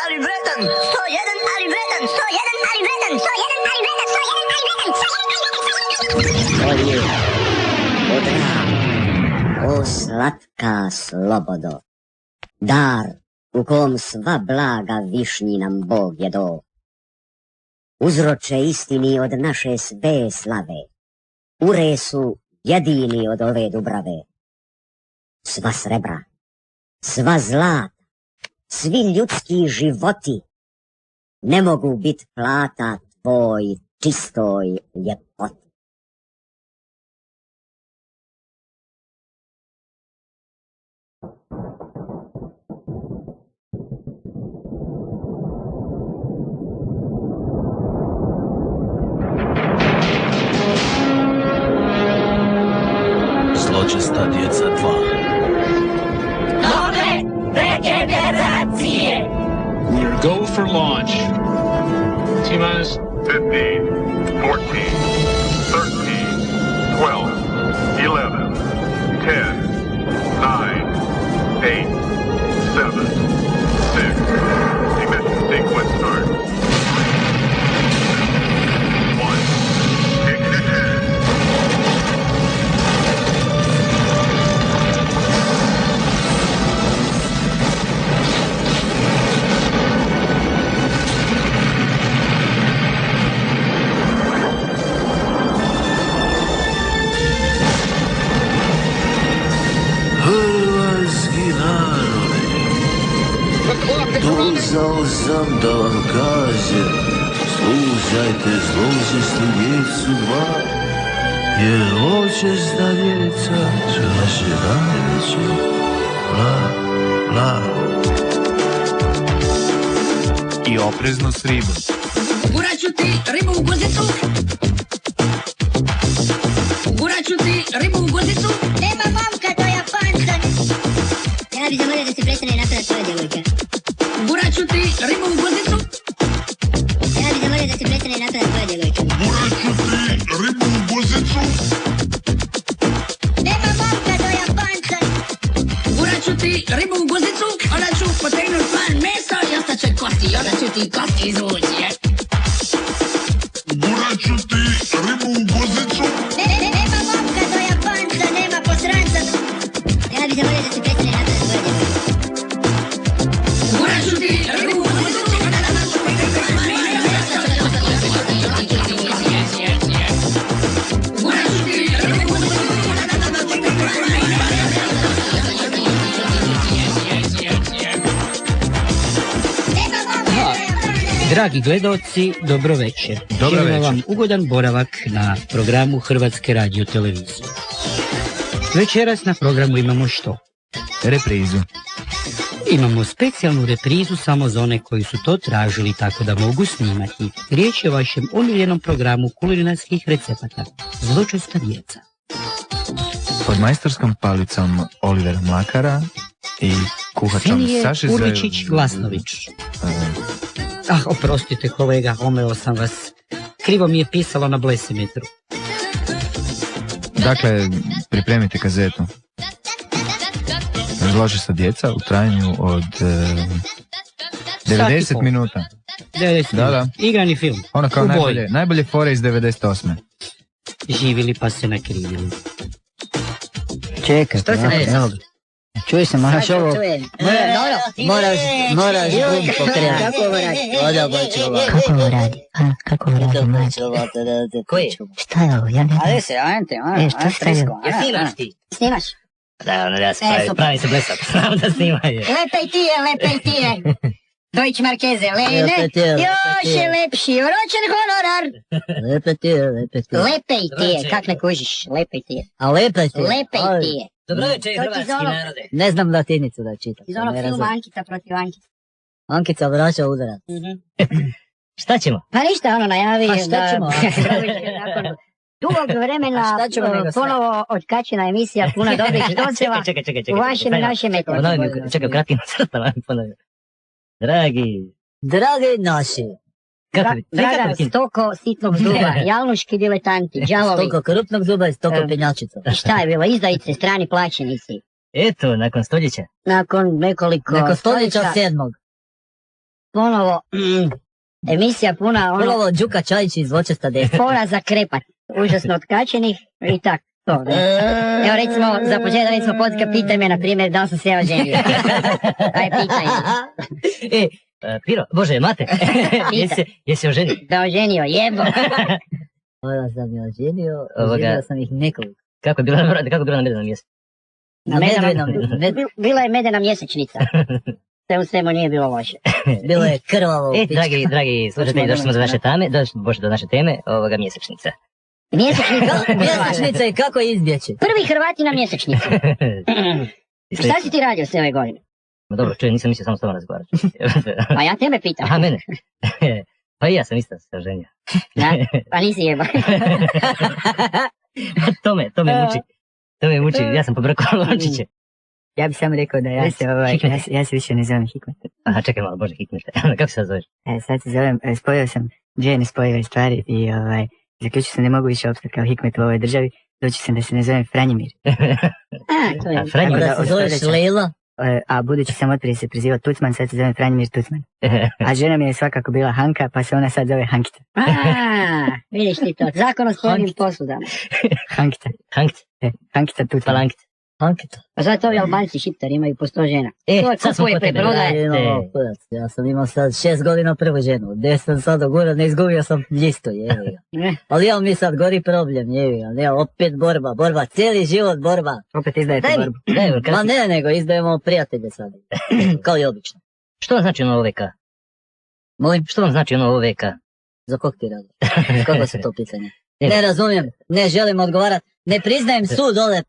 ali vredan. 101, ali vredan. 101, ali vredan. 101, ali vredan. 101, ali vredan. 101, ali vredan. To je odra, o slatka slobodo, dar u kom sva blaga višnji nam Bog je do. Uzroče istini od naše sve slave, ure su jedini od ove dubrave. Sva srebra, sva zlata, svi ljudski životi ne mogu biti plata tvoj čistoj ljepoti. Zločesta djeca 2. Nove regeneracije. We're go for launch. T-minus 15, 14, 13, 12, 11, 10, 9, 8, 7, 6, ignition sequence start. 1, ignition. Hrvatski narode, dozao sam da vam kažem, slušajte zločestu djecu 2, jer zločesta djeca su naše najveće i oprezno s ribom. Gurat ću ti ribu u guzicu. Gurat ću ti ribu u guzicu. Nema momka, to je Japanca. Ja bih zamolio da se prestane napraviti svoje djevojke. Gurat ću ti ribu u guzicu. Ja bih zamolio da se prestane napraviti svoje djevojke. Gurat ću ti ribu u guzicu. Nema momka, to je Japanca. Gurat ću ti ribu u guzicu. Onda ću potegnut van meso i ostaće kosti. Onda ću ti kosti izvući, je. Gurat ću ti ribu u guzicu. Nema momka, to je Japanca. Nema posranca. Ja bih zamolio da se prestane napraviti svoje djevojke. Gurat ću ti ribu u guzicu. Dragi gledaoci, dobro večer. Dobro Želimo večer. vam ugodan boravak na programu Hrvatske radiotelevizije. Večeras na programu imamo što? Reprizu. Imamo specijalnu reprizu samo za one koji su to tražili tako da mogu snimati. Riječ je o vašem omiljenom programu kulinarskih recepata Zločesta djeca. Pod majstorskom palicom Oliver Mlakara i kuhačom Sinije Saše Uričić-Glasnović. Oprostite kolega, omeo sam vas. Krivo mi je pisalo na blesimetru. Dakle, pripremite kazetu. Zločesta djeca u trajanju od 90 minuta. 90 Da, da. Igrani film. Ono kao U boji. najbolje fore iz 98. Živjeli pa se nakrivili. Čekaj, Što se desi? evo ga. Čuj se, moraš ovo, moraš bum pokrenuti. Kako ovo radi? Kako ovo radi? Kako ovo radi, mlađe? Koji? Šta je ovo? Ja ne znam. se, ajte, Šta ste je? Ja snimaš ti? Snimaš? Da se super. pravi se blesak, znam da snimaju. Lepej ti je. Deutsche Markeze, Lene, Lepej ti je. još je lepši, oročen honorar. Lepe ti je, lepe ti je. Lepej ti je, kak ne kužiš, lepej ti je. A lepe ti je. Lepej ti je. Dobro večer, To ti hrvatski iz onog- narode. Ne znam latinicu da čitam. Iz onog ne filma razumijem. Ankica protiv Ankica. Ankica vraća udarac. Šta ćemo? Pa ništa, ono najavi Pa šta ćemo? nakon dugog vremena A šta ćemo nego sve? ponovo odkačena emisija puna dobrih štoceva Čekaj. u vašem i našem etu. Čekaj, kratkim crtama ponovim. Dragi, Dragi naši, Draga stoko sitnog zuba, jalnuški diletanti, đavovi. stoko krupnog zuba i stoko penjačica. Šta je bilo, izdajice, strani plaćenici. eto, nakon stoljeća. Nakon nekoliko Neko stoljeća sedmog. ponovo, emisija puna, Ponovo Đuka Čajić iz Zločesta desa. puna za krepat, užasno otkačenih i tako. To, ne. Evo recimo, za početak recimo podsjeća, pitaj me, na primjer, da li sam se ja oženio. Aj, pitaj me. Piro, Bože, Mate, jesi oženio? Da oženio, jebo. Hvala sam je oženio, oženio sam ih nekoliko. Kako je bilo na medenom mjestu? Bila je medena mjesečnica. Sve u svemu nije bilo loše. Bilo je krvavo. Dragi slušatelji, došli smo do naše teme, mjesečnica. Mjesečnica i kako je izbjeći? Prvi Hrvati na mjesečnicu. Šta si ti radio sve ove godine? Ma dobro, čuj, nisam mislio samo s tobom razgovarati. Pa ja tebe pitam. Aha, mene. Pa i ja sam isto se oženio. Pa nisi jeba. To me muči, ja sam pobrkao lončiće. Ja bih samo rekao da ja se više ne zovem Hikmet. Aha, čekaj malo, Bože, Hikmete. Kako se sad zoveš? Sad se zovem, spojio sam dvije nespojive stvari i zaključio sam da ne mogu više opstati kao Hikmet u ovoj državi. Doći sam da se ne zovem Franjimir. Franjimir, da se zoveš Lejla? A budući sam otprije se prezivao Tucman, sad se zovem Franjimir Tucman. A žena mi je svakako bila Hanka, pa se ona sad zove Hankita. Vidiš ti to, zakon o spojnim posudama. Hankita. Hankita Tucman. Palankita. Hankita. Pa zato ovi Albanci šiptari imaju po 100 žena. Sad smo kod tebe. Ja sam imao sad 6 godina prvu ženu. Gdje sam sad dogurao, ne izgubio sam listu, jevi ga. Ali evo mi sad gori problem, jevi ga. Evo opet borba, cijeli život borba. Opet izdajete borbu. Ma ne, nego izdajemo prijatelje sad. Kao i obično. Što vam znači ono OVK? Molim, što vam znači ono OVK? Za kog ti radiš? Kako se to pitanje? Ne razumijem, ne želim odgovarati. Ne priznajem sud ove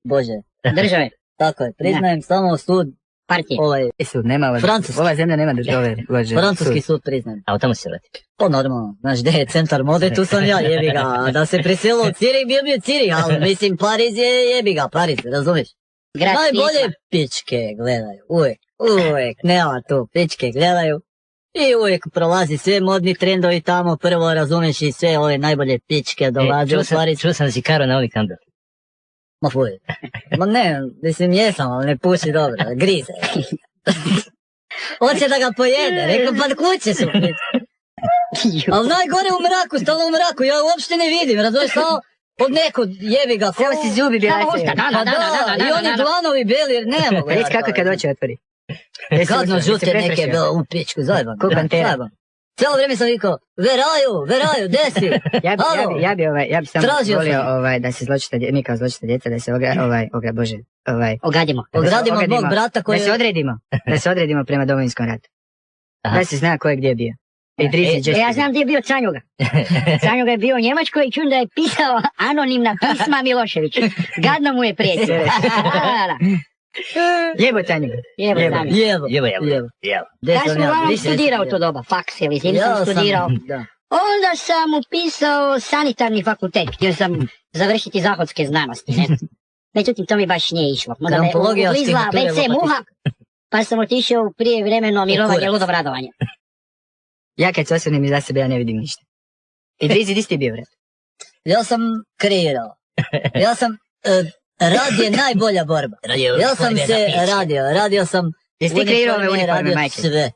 Bože. Države. Tako je, priznajem samo sud partije. Sud, nema Francuski. Ova zemlja nema države. Francuski sud priznajem. A tamo se vrati. To normalno, znaš gdje je centar mode, tu sam ja, jebi ga. Da se priselo u Cirih, bio Cirih, ali mislim Pariz je jebi ga, Pariz, razumiješ? Najbolje pičke gledaju, uvijek, nema tu, pičke gledaju. I uvijek prolazi sve modni trendovi tamo, prvo razumiješ i sve ove najbolje pičke dolaze u Pariz. Čuo sam Zikaro na OnlyFans. Ma fuj. Ma ne, mislim jesam, ali ne puši dobro, grize. Hoće da ga pojede, rekao pa kuće su. Ali najgore u mraku, stalno u mraku, ja uopšte ne vidim, razumiješ, samo od nekog jebi ga. Samo si zubi bila se. I oni dlanovi beli, jer ne mogu. Reći kako kad oči otvori. Gadno žute neke bilo u pičku, zajban. Cijelo vrijeme sam vikao, veraju, desi. Ja bi samo volio da se mi kao zločita djeca, da se ogadimo od mog brata koji... Da se odredimo prema Domovinskom ratu. Da se zna ko je gdje bio. Ja znam gdje je bio Canjuga. Canjuga je bio u Njemačkoj i čujem da je pisao anonimna pisma Miloševiću. Gadno mu je prijetio. Jebo Canjuga. Jebo. Kad sam uglavnom studirao to doba, faks ili zim sam studirao. Onda sam upisao sanitarni fakultet, htio sam završiti zahodske znanosti. Međutim, to mi baš nije išlo. Onda me uglizla WC muha, pa sam otišao u prijevremeno mirovanje, ludobradovanje. Ja kad se osvrnim iza sebe, ja ne vidim ništa. I Drizi, di si bio, vrat? Ja sam kreirao. Ja sam... Rad je najbolja borba. Ja sam se radio sam... Jesi ti kreirao ove uniforme, majke? Sve.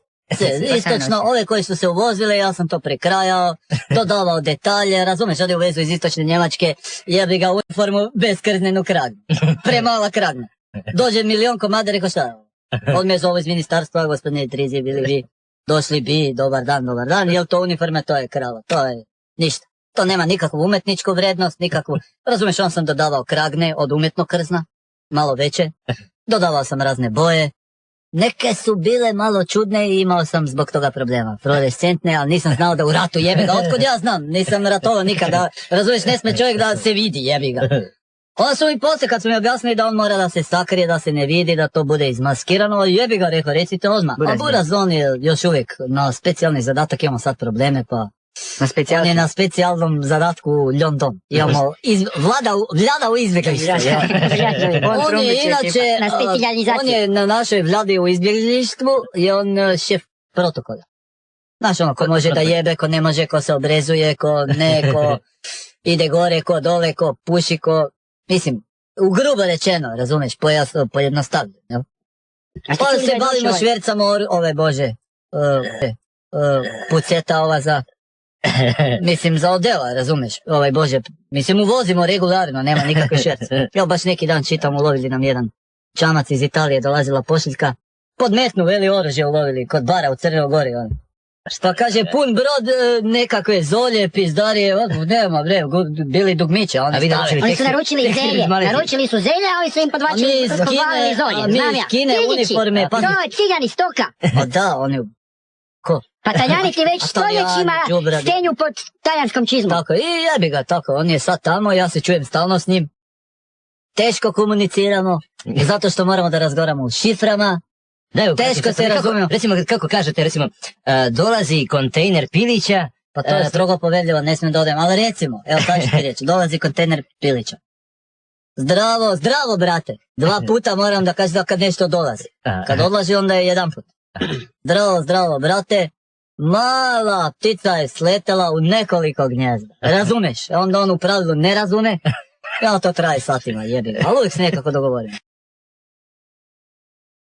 Istočno, ove koji su se uvozile, ja sam to prekrajao, dodavao detalje, razumiješ, ovdje u vezu iz istočne Njemačke, jebi ga uniformu bez krznenu kragnu. Premala kragna. Dođe 1.000.000 komada, rekao šta? On me zove iz ministarstva, gospodine Drizi, bili vi, došli bi, dobar dan, jel to uniforma, to je krava, to je ništa. To nema nikakvu umetničku vrednost, nikakvu, razumiješ, on sam dodavao kragne od umjetnog krzna, malo veće, dodavao sam razne boje, neke su bile malo čudne i imao sam zbog toga problema, fluorescentne, ali nisam znao da u ratu jebi ga, otkud ja znam, nisam ratovao nikada, razumiješ, ne sme čovjek da se vidi, jebi ga. Onda su mi poslije kad su mi objasnili da on mora da se sakrije, da se ne vidi, da to bude izmaskirano, jebi ga, rekao, recite odmah. A Buraz, on je još uvijek na specijalni zadatak, imamo sad probleme, pa... On je na specijalnom zadatku u London. Imamo vlada u izbjeglištvu. On je inače, on je na našoj vladi u izbjeglištvu i on šef protokola. Znaš ono, ko može da jebe, ko ne može, ko se obrezuje, ko ne, ko ide gore, ko dole, ko puši, ko... Mislim, u grubo rečeno, razumeš, pojednostavljeno. Pa se bavimo švercama ove bože. puceta ova za, mislim za odela, razumeš, Bože, mislim uvozimo regularno, nema nikakve šerce. Ja baš neki dan čitam, ulovili nam jedan čamac iz Italije, dolazila pošiljka, podmetnu veli oružje ulovili kod bara u Crnoj Gori, Šta kaže, pun brod nekakve zolje, pizdarije, nema bre, bili dugmiće, oni stave. Oni su naručili zelje, naručili su zelje, a oni su im podvačili zolje, znam ja. Skine uniforme, pa... To je cigani stoka. Pa da, oni... Ko? Pa Taljani ti već stoljećima stenju pod talijanskom čizmom. Tako, i jebi ga, tako, on je sad tamo, ja se čujem stalno s njim. Teško komuniciramo, zato što moramo da razgovaramo u šiframa. Teško se razumijemo. Recimo, kako kažete, dolazi kontejner pilića. Pa to je strogo povedljivo, ne smijem da odem, ali recimo, evo sad ću ti reći, dolazi kontejner pilića. Zdravo, zdravo brate, 2 puta moram da kažem da kad nešto dolazi. Kad odlazi onda je 1 put. Zdravo, zdravo brate, mala ptica je sletela u nekoliko gnjezda. Razumeš? Onda on u pravilu ne razume. Ja to traje satima, jebi. Ali uvijek se nekako dogovorimo.